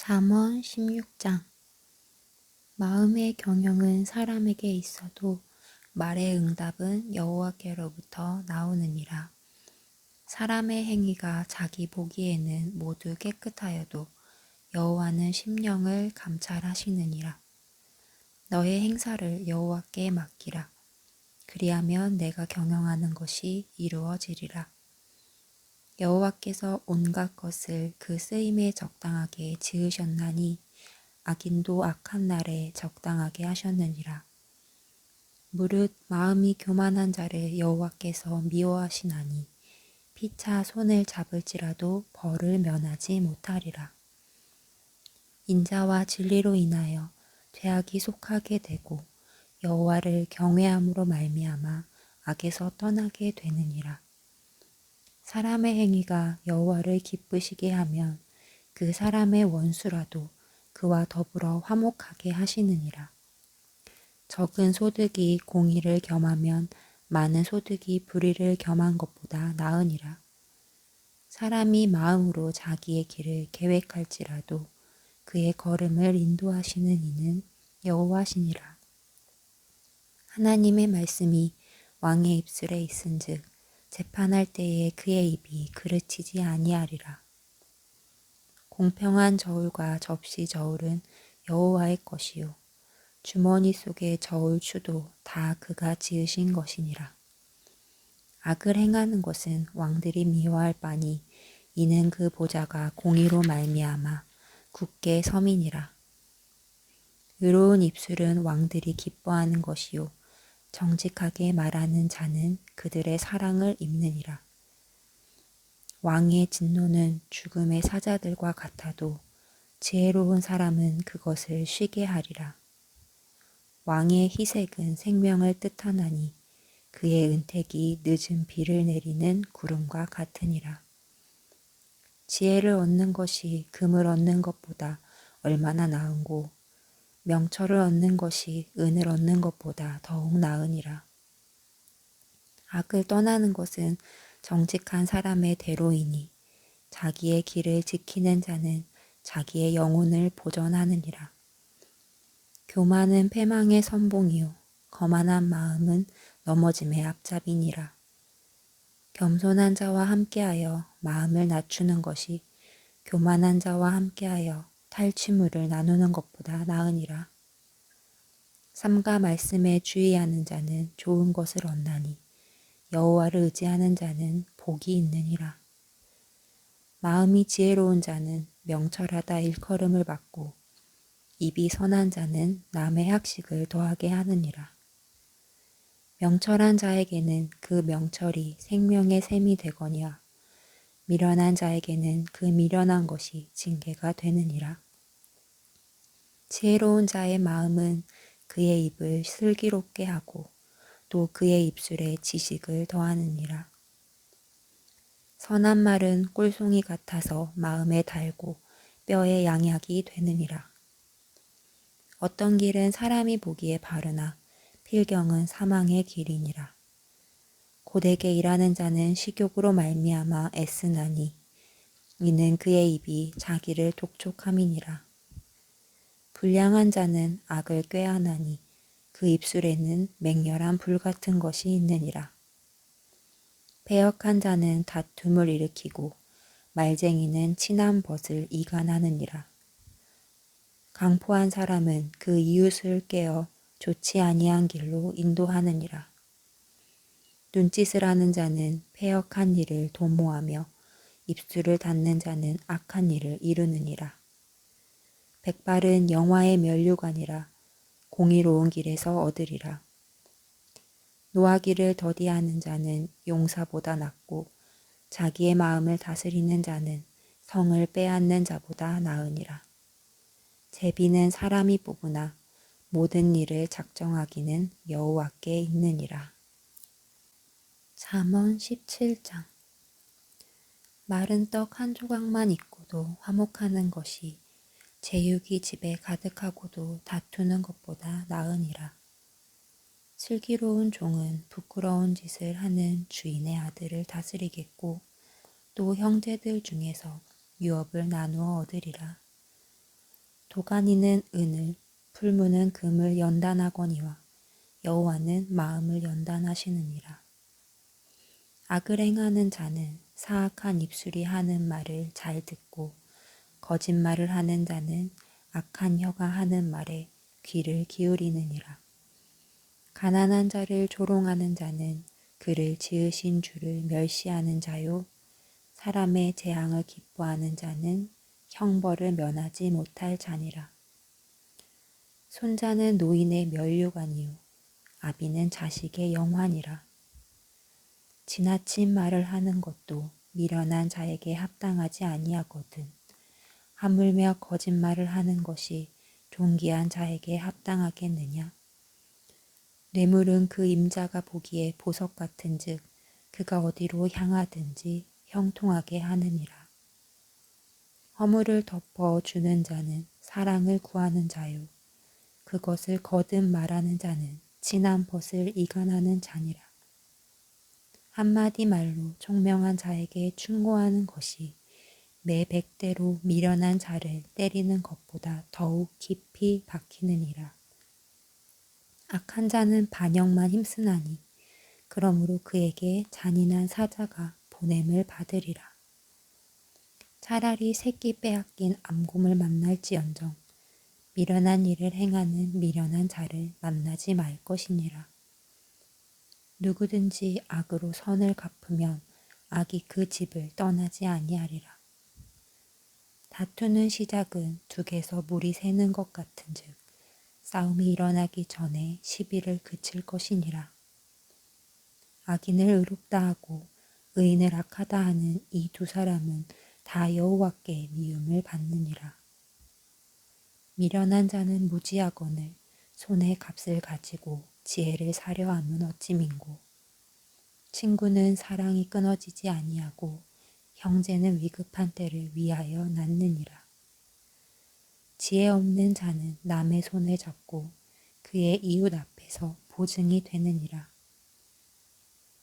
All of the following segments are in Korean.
잠언 16장. 마음의 경영은 사람에게 있어도 말의 응답은 여호와께로부터 나오느니라. 사람의 행위가 자기 보기에는 모두 깨끗하여도 여호와는 심령을 감찰하시느니라. 너의 행사를 여호와께 맡기라. 그리하면 내가 경영하는 것이 이루어지리라. 여호와께서 온갖 것을 그 쓰임에 적당하게 지으셨나니 악인도 악한 날에 적당하게 하셨느니라. 무릇 마음이 교만한 자를 여호와께서 미워하시나니 피차 손을 잡을지라도 벌을 면하지 못하리라. 인자와 진리로 인하여 죄악이 속하게 되고 여호와를 경외함으로 말미암아 악에서 떠나게 되느니라. 사람의 행위가 여호와를 기쁘시게 하면 그 사람의 원수라도 그와 더불어 화목하게 하시느니라. 적은 소득이 공의를 겸하면 많은 소득이 불의를 겸한 것보다 나으니라. 사람이 마음으로 자기의 길을 계획할지라도 그의 걸음을 인도하시는 이는 여호와시니라. 하나님의 말씀이 왕의 입술에 있은즉 재판할 때에 그의 입이 그르치지 아니하리라. 공평한 저울과 접시 저울은 여호와의 것이요 주머니 속의 저울 추도 다 그가 지으신 것이니라. 악을 행하는 것은 왕들이 미워할 바니 이는 그 보좌가 공의로 말미암아 굳게 섬이니라. 의로운 입술은 왕들이 기뻐하는 것이요 정직하게 말하는 자는 그들의 사랑을 입느니라. 왕의 진노는 죽음의 사자들과 같아도 지혜로운 사람은 그것을 쉬게 하리라. 왕의 희색은 생명을 뜻하나니 그의 은택이 늦은 비를 내리는 구름과 같으니라. 지혜를 얻는 것이 금을 얻는 것보다 얼마나 나은고 명철을 얻는 것이 은을 얻는 것보다 더욱 나으니라. 악을 떠나는 것은 정직한 사람의 대로이니 자기의 길을 지키는 자는 자기의 영혼을 보전하느니라. 교만은 패망의 선봉이요 거만한 마음은 넘어짐의 앞잡이니라. 겸손한 자와 함께하여 마음을 낮추는 것이 교만한 자와 함께하여 탈취물을 나누는 것보다 나으니라. 삼가 말씀에 주의하는 자는 좋은 것을 얻나니 여호와를 의지하는 자는 복이 있느니라. 마음이 지혜로운 자는 명철하다 일컬음을 받고 입이 선한 자는 남의 학식을 더하게 하느니라. 명철한 자에게는 그 명철이 생명의 샘이 되거니와 미련한 자에게는 그 미련한 것이 징계가 되느니라. 지혜로운 자의 마음은 그의 입을 슬기롭게 하고 또 그의 입술에 지식을 더하느니라. 선한 말은 꿀송이 같아서 마음에 달고 뼈에 양약이 되느니라. 어떤 길은 사람이 보기에 바르나 필경은 사망의 길이니라. 고되게 일하는 자는 식욕으로 말미암아 애쓰나니 이는 그의 입이 자기를 독촉함이니라. 불량한 자는 악을 꾀하나니 그 입술에는 맹렬한 불 같은 것이 있느니라. 배역한 자는 다툼을 일으키고 말쟁이는 친한 벗을 이간하느니라. 강포한 사람은 그 이웃을 깨어 좋지 아니한 길로 인도하느니라. 눈짓을 하는 자는 패역한 일을 도모하며 입술을 닫는 자는 악한 일을 이루느니라. 백발은 영화의 면류관이라 공의로운 길에서 얻으리라. 노하기를 더디하는 자는 용사보다 낫고 자기의 마음을 다스리는 자는 성을 빼앗는 자보다 나으니라. 제비는 사람이 뽑으나 모든 일을 작정하기는 여호와께 있느니라. 잠언 17장. 마른 떡 한 조각만 있고도 화목하는 것이 제육이 집에 가득하고도 다투는 것보다 나으니라. 슬기로운 종은 부끄러운 짓을 하는 주인의 아들을 다스리겠고 또 형제들 중에서 유업을 나누어 얻으리라. 도가니는 은을, 풀무는 금을 연단하거니와 여호와는 마음을 연단하시느니라. 악을 행하는 자는 사악한 입술이 하는 말을 잘 듣고 거짓말을 하는 자는 악한 혀가 하는 말에 귀를 기울이느니라. 가난한 자를 조롱하는 자는 그를 지으신 주를 멸시하는 자요. 사람의 재앙을 기뻐하는 자는 형벌을 면하지 못할 자니라. 손자는 노인의 면류관이요 아비는 자식의 영환이라. 지나친 말을 하는 것도 미련한 자에게 합당하지 아니하거든 하물며 거짓말을 하는 것이 존귀한 자에게 합당하겠느냐. 뇌물은 그 임자가 보기에 보석 같은즉 그가 어디로 향하든지 형통하게 하느니라. 허물을 덮어 주는 자는 사랑을 구하는 자요 그것을 거듭 말하는 자는 진한 벗을 이간하는 자니라. 한마디 말로 총명한 자에게 충고하는 것이 매 100대로 미련한 자를 때리는 것보다 더욱 깊이 박히느니라. 악한 자는 반역만 힘쓰나니 그러므로 그에게 잔인한 사자가 보냄을 받으리라. 차라리 새끼 빼앗긴 암곰을 만날지언정 미련한 일을 행하는 미련한 자를 만나지 말 것이니라. 누구든지 악으로 선을 갚으면 악이 그 집을 떠나지 아니하리라. 다투는 시작은 둑에서 물이 새는 것 같은즉 싸움이 일어나기 전에 시비를 그칠 것이니라. 악인을 의롭다 하고 의인을 악하다 하는 이 두 사람은 다 여호와께 미움을 받느니라. 미련한 자는 무지하거늘 손에 값을 가지고 지혜를 사려 함은 어찌 민고. 친구는 사랑이 끊어지지 아니하고 형제는 위급한 때를 위하여 낳느니라. 지혜 없는 자는 남의 손을 잡고 그의 이웃 앞에서 보증이 되느니라.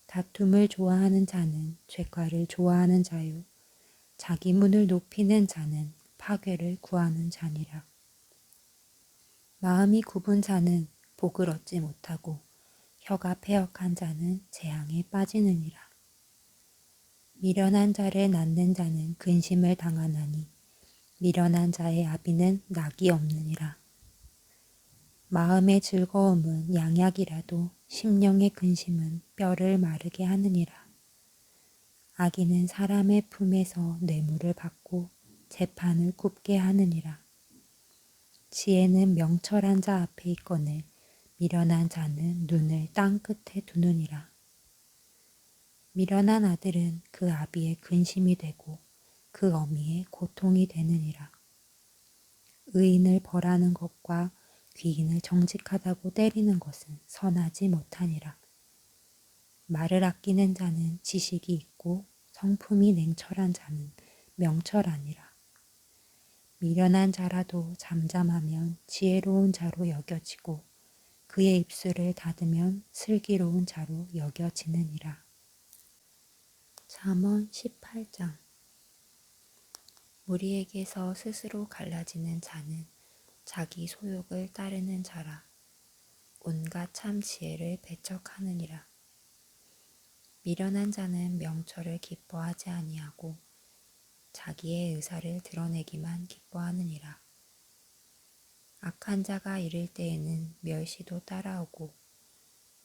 다툼을 좋아하는 자는 죄과를 좋아하는 자요 자기 문을 높이는 자는 파괴를 구하는 자니라. 마음이 굽은 자는 복을 얻지 못하고 혀가 패역한 자는 재앙에 빠지느니라. 미련한 자를 낳는 자는 근심을 당하나니 미련한 자의 아비는 낙이 없느니라. 마음의 즐거움은 양약이라도 심령의 근심은 뼈를 마르게 하느니라. 악인은 사람의 품에서 뇌물을 받고 재판을 굽게 하느니라. 지혜는 명철한 자 앞에 있거늘 미련한 자는 눈을 땅 끝에 두느니라. 미련한 아들은 그 아비의 근심이 되고 그 어미의 고통이 되느니라. 의인을 벌하는 것과 귀인을 정직하다고 때리는 것은 선하지 못하니라. 말을 아끼는 자는 지식이 있고 성품이 냉철한 자는 명철하니라. 미련한 자라도 잠잠하면 지혜로운 자로 여겨지고 그의 입술을 닫으면 슬기로운 자로 여겨지느니라. 잠언 18장. 무리에게서 스스로 갈라지는 자는 자기 소욕을 따르는 자라. 온갖 참 지혜를 배척하느니라. 미련한 자는 명철을 기뻐하지 아니하고 자기의 의사를 드러내기만 기뻐하느니라. 악한 자가 이를 때에는 멸시도 따라오고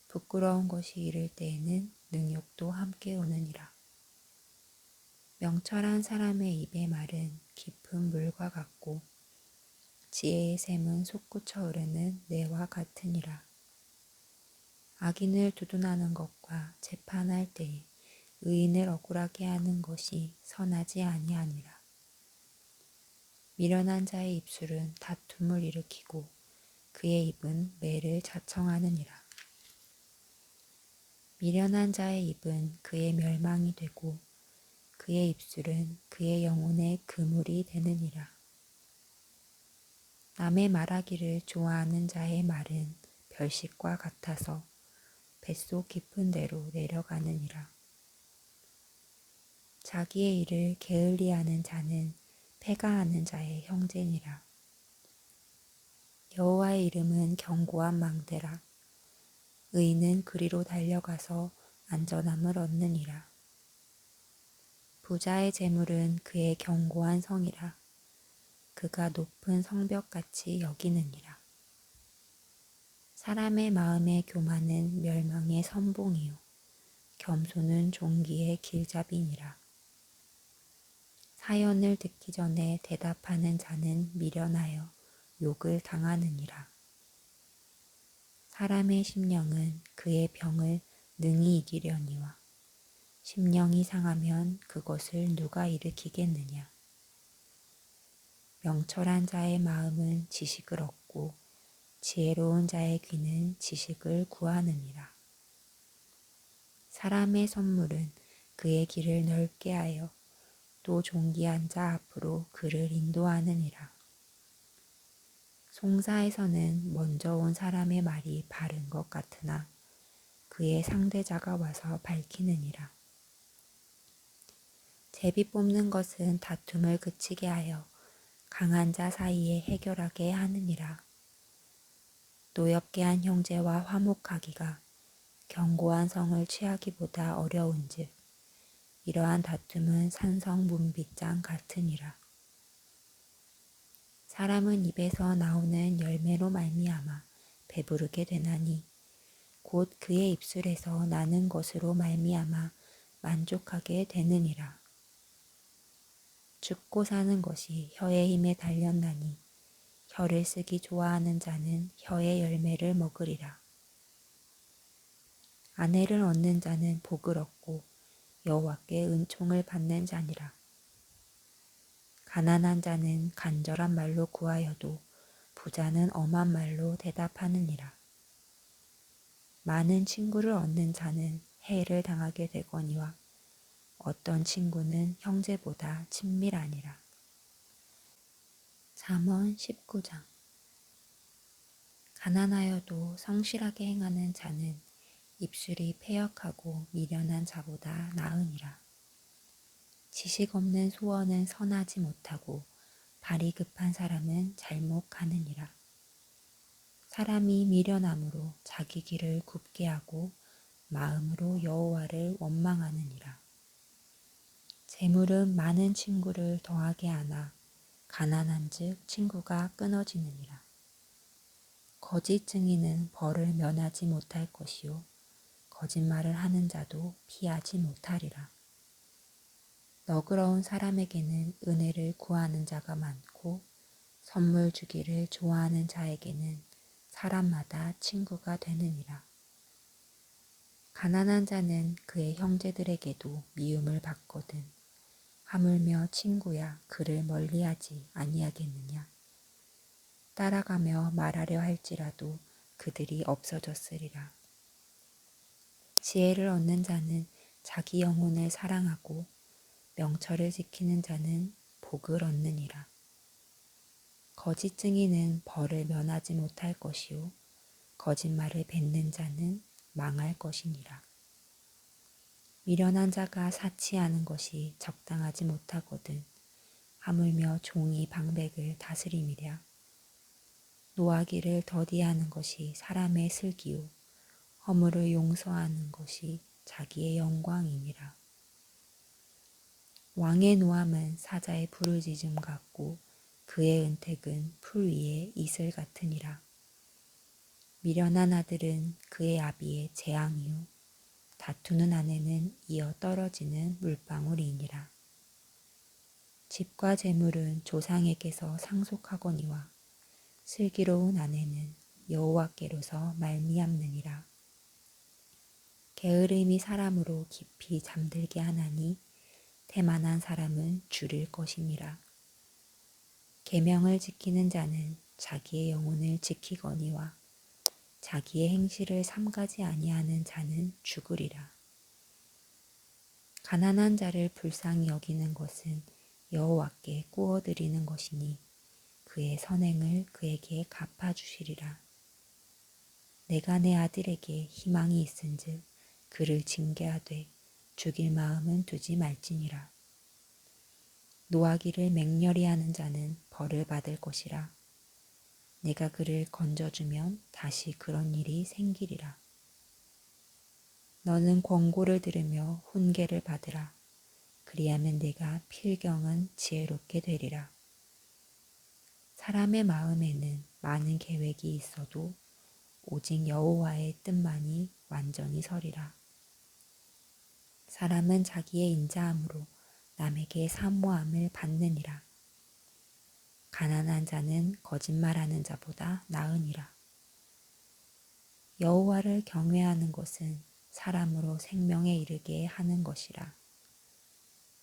부끄러운 것이 이를 때에는 능욕도 함께 오느니라. 명철한 사람의 입의 말은 깊은 물과 같고 지혜의 샘은 솟구쳐 흐르는 내와 같으니라. 악인을 두둔하는 것과 재판할 때에 의인을 억울하게 하는 것이 선하지 아니하니라. 미련한 자의 입술은 다툼을 일으키고 그의 입은 매를 자청하느니라. 미련한 자의 입은 그의 멸망이 되고 그의 입술은 그의 영혼의 그물이 되느니라. 남의 말하기를 좋아하는 자의 말은 별식과 같아서 뱃속 깊은 데로 내려가느니라. 자기의 일을 게을리하는 자는 패가하는 자의 형제니라. 여호와의 이름은 견고한 망대라. 의인은 그리로 달려가서 안전함을 얻느니라. 부자의 재물은 그의 견고한 성이라. 그가 높은 성벽같이 여기느니라. 사람의 마음의 교만은 멸망의 선봉이요 겸손은 종기의 길잡이니라. 사연을 듣기 전에 대답하는 자는 미련하여 욕을 당하느니라. 사람의 심령은 그의 병을 능히 이기려니와 심령이 상하면 그것을 누가 일으키겠느냐. 명철한 자의 마음은 지식을 얻고 지혜로운 자의 귀는 지식을 구하느니라. 사람의 선물은 그의 길을 넓게 하여 또 존귀한 자 앞으로 그를 인도하느니라. 송사에서는 먼저 온 사람의 말이 바른 것 같으나 그의 상대자가 와서 밝히느니라. 제비 뽑는 것은 다툼을 그치게 하여 강한 자 사이에 해결하게 하느니라. 노엽게 한 형제와 화목하기가 견고한 성을 취하기보다 어려운즉 이러한 다툼은 산성 문빗장 같으니라. 사람은 입에서 나오는 열매로 말미암아 배부르게 되나니 곧 그의 입술에서 나는 것으로 말미암아 만족하게 되느니라. 죽고 사는 것이 혀의 힘에 달렸나니 혀를 쓰기 좋아하는 자는 혀의 열매를 먹으리라. 아내를 얻는 자는 복을 얻고 여호와께 은총을 받는 자니라. 가난한 자는 간절한 말로 구하여도 부자는 엄한 말로 대답하느니라. 많은 친구를 얻는 자는 해를 당하게 되거니와 어떤 친구는 형제보다 친밀하니라. 잠언 19장. 가난하여도 성실하게 행하는 자는 입술이 패역하고 미련한 자보다 나으니라. 지식 없는 소원은 선하지 못하고 발이 급한 사람은 잘못 가느니라. 사람이 미련함으로 자기 길을 굽게 하고 마음으로 여호와를 원망하느니라. 재물은 많은 친구를 더하게 하나 가난한즉 친구가 끊어지느니라. 거짓 증인은 벌을 면하지 못할 것이요 거짓말을 하는 자도 피하지 못하리라. 너그러운 사람에게는 은혜를 구하는 자가 많고 선물 주기를 좋아하는 자에게는 사람마다 친구가 되느니라. 가난한 자는 그의 형제들에게도 미움을 받거든 하물며 친구야 그를 멀리하지 아니하겠느냐. 따라가며 말하려 할지라도 그들이 없어졌으리라. 지혜를 얻는 자는 자기 영혼을 사랑하고 명철을 지키는 자는 복을 얻느니라. 거짓 증인은 벌을 면하지 못할 것이요 거짓말을 뱉는 자는 망할 것이니라. 미련한 자가 사치하는 것이 적당하지 못하거든 하물며 종이 방백을 다스림이랴. 노하기를 더디하는 것이 사람의 슬기요 허물을 용서하는 것이 자기의 영광이니라. 왕의 노함은 사자의 부르짖음 같고 그의 은택은 풀 위의 이슬 같으니라. 미련한 아들은 그의 아비의 재앙이요 다투는 아내는 이어 떨어지는 물방울이니라. 집과 재물은 조상에게서 상속하거니와 슬기로운 아내는 여호와께로서 말미암느니라. 게으름이 사람으로 깊이 잠들게 하나니 태만한 사람은 줄일 것이니라. 계명을 지키는 자는 자기의 영혼을 지키거니와 자기의 행실을 삼가지 아니하는 자는 죽으리라. 가난한 자를 불쌍히 여기는 것은 여호와께 꾸어드리는 것이니 그의 선행을 그에게 갚아주시리라. 내가 내 아들에게 희망이 있은즉 그를 징계하되 죽일 마음은 두지 말지니라. 노하기를 맹렬히 하는 자는 벌을 받을 것이라. 내가 그를 건져주면 다시 그런 일이 생기리라. 너는 권고를 들으며 훈계를 받으라. 그리하면 내가 필경은 지혜롭게 되리라. 사람의 마음에는 많은 계획이 있어도 오직 여호와의 뜻만이 완전히 서리라. 사람은 자기의 인자함으로 남에게 사모함을 받느니라. 가난한 자는 거짓말하는 자보다 나으니라. 여호와를 경외하는 것은 사람으로 생명에 이르게 하는 것이라.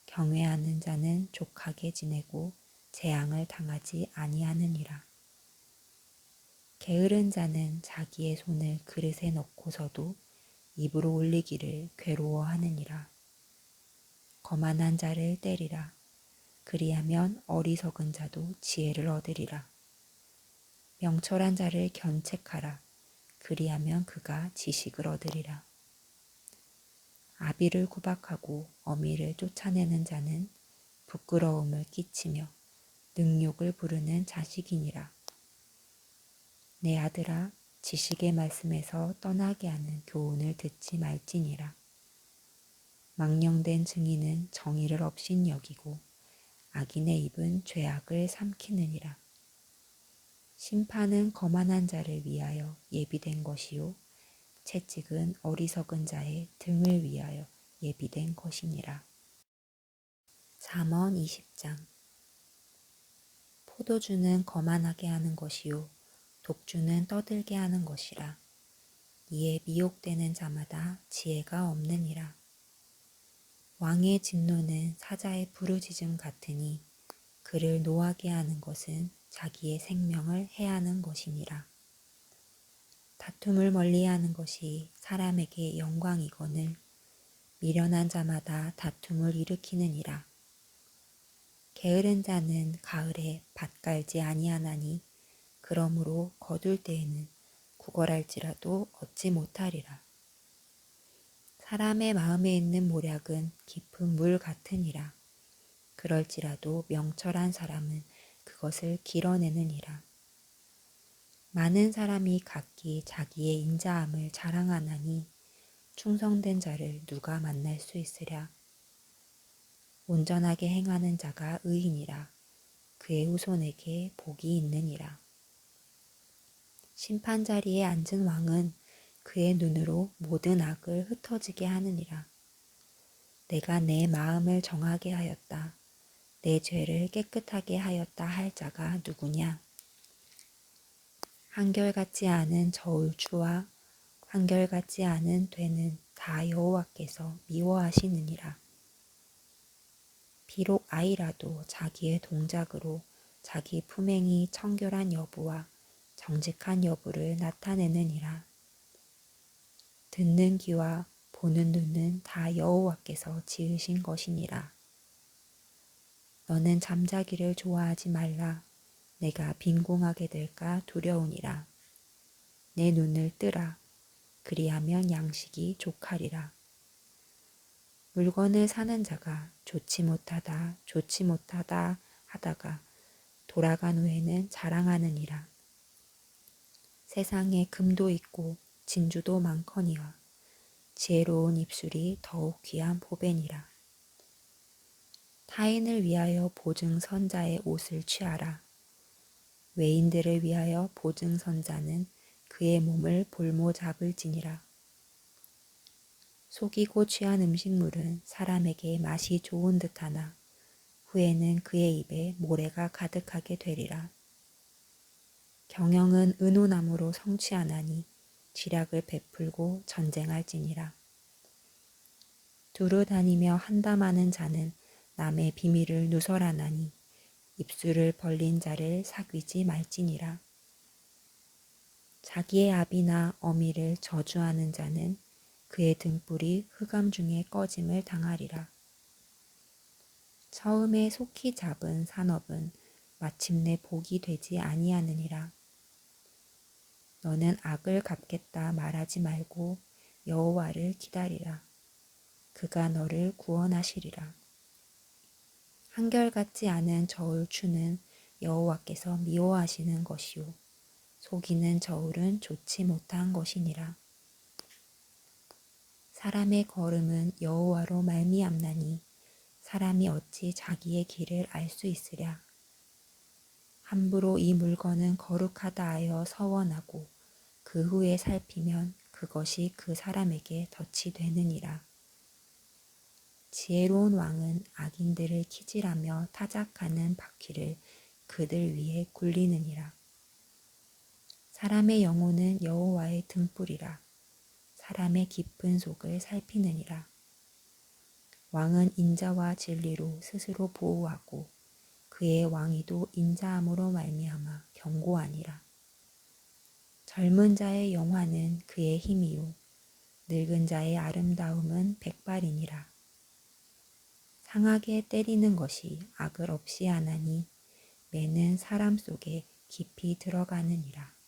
경외하는 자는 족하게 지내고 재앙을 당하지 아니하느니라. 게으른 자는 자기의 손을 그릇에 넣고서도 입으로 올리기를 괴로워하느니라. 거만한 자를 때리라. 그리하면 어리석은 자도 지혜를 얻으리라. 명철한 자를 견책하라. 그리하면 그가 지식을 얻으리라. 아비를 구박하고 어미를 쫓아내는 자는 부끄러움을 끼치며 능욕을 부르는 자식이니라. 내 아들아, 지식의 말씀에서 떠나게 하는 교훈을 듣지 말지니라. 망령된 증인은 정의를 없인 여기고 악인의 입은 죄악을 삼키느니라. 심판은 거만한 자를 위하여 예비된 것이요 채찍은 어리석은 자의 등을 위하여 예비된 것이니라. 잠언 20장. 포도주는 거만하게 하는 것이요 독주는 떠들게 하는 것이라. 이에 미혹되는 자마다 지혜가 없느니라. 왕의 진노는 사자의 부르짖음 같으니 그를 노하게 하는 것은 자기의 생명을 해하는 것이니라. 다툼을 멀리하는 것이 사람에게 영광이거늘 미련한 자마다 다툼을 일으키느니라. 게으른 자는 가을에 밭 갈지 아니하나니 그러므로 거둘 때에는 구걸할지라도 얻지 못하리라. 사람의 마음에 있는 모략은 깊은 물 같으니라. 그럴지라도 명철한 사람은 그것을 길어내느니라. 많은 사람이 각기 자기의 인자함을 자랑하나니 충성된 자를 누가 만날 수 있으랴. 온전하게 행하는 자가 의인이라. 그의 후손에게 복이 있느니라. 심판 자리에 앉은 왕은 그의 눈으로 모든 악을 흩어지게 하느니라. 내가 내 마음을 정하게 하였다. 내 죄를 깨끗하게 하였다 할 자가 누구냐? 한결같지 않은 저울추와 한결같지 않은 되는 다 여호와께서 미워하시느니라. 비록 아이라도 자기의 동작으로 자기 품행이 청결한 여부와 정직한 여부를 나타내느니라. 듣는 귀와 보는 눈은 다 여호와께서 지으신 것이니라. 너는 잠자기를 좋아하지 말라. 내가 빈궁하게 될까 두려우니라. 내 눈을 뜨라. 그리하면 양식이 족하리라. 물건을 사는 자가 좋지 못하다 하다가 돌아간 후에는 자랑하느니라. 세상에 금도 있고 진주도 많거니와 지혜로운 입술이 더욱 귀한 보배니라. 타인을 위하여 보증선자의 옷을 취하라. 외인들을 위하여 보증선자는 그의 몸을 볼모 잡을지니라. 속이고 취한 음식물은 사람에게 맛이 좋은 듯하나 후에는 그의 입에 모래가 가득하게 되리라. 경영은 은오나무로 성취하나니 지략을 베풀고 전쟁할지니라. 두루 다니며 한담하는 자는 남의 비밀을 누설하나니 입술을 벌린 자를 사귀지 말지니라. 자기의 아비나 어미를 저주하는 자는 그의 등불이 흑암 중에 꺼짐을 당하리라. 처음에 속히 잡은 산업은 마침내 복이 되지 아니하느니라. 너는 악을 갚겠다 말하지 말고 여호와를 기다리라. 그가 너를 구원하시리라. 한결같지 않은 저울추는 여호와께서 미워하시는 것이요 속이는 저울은 좋지 못한 것이니라. 사람의 걸음은 여호와로 말미암나니 사람이 어찌 자기의 길을 알 수 있으랴. 함부로 이 물건은 거룩하다 하여 서원하고 그 후에 살피면 그것이 그 사람에게 덫이 되느니라. 지혜로운 왕은 악인들을 키질하며 타작하는 바퀴를 그들 위에 굴리느니라. 사람의 영혼은 여호와의 등불이라. 사람의 깊은 속을 살피느니라. 왕은 인자와 진리로 스스로 보호하고 그의 왕위도 인자함으로 말미암아 견고하니라. 젊은 자의 영화는 그의 힘이요 늙은 자의 아름다움은 백발이니라. 상하게 때리는 것이 악을 없이 하나니 매는 사람 속에 깊이 들어가느니라.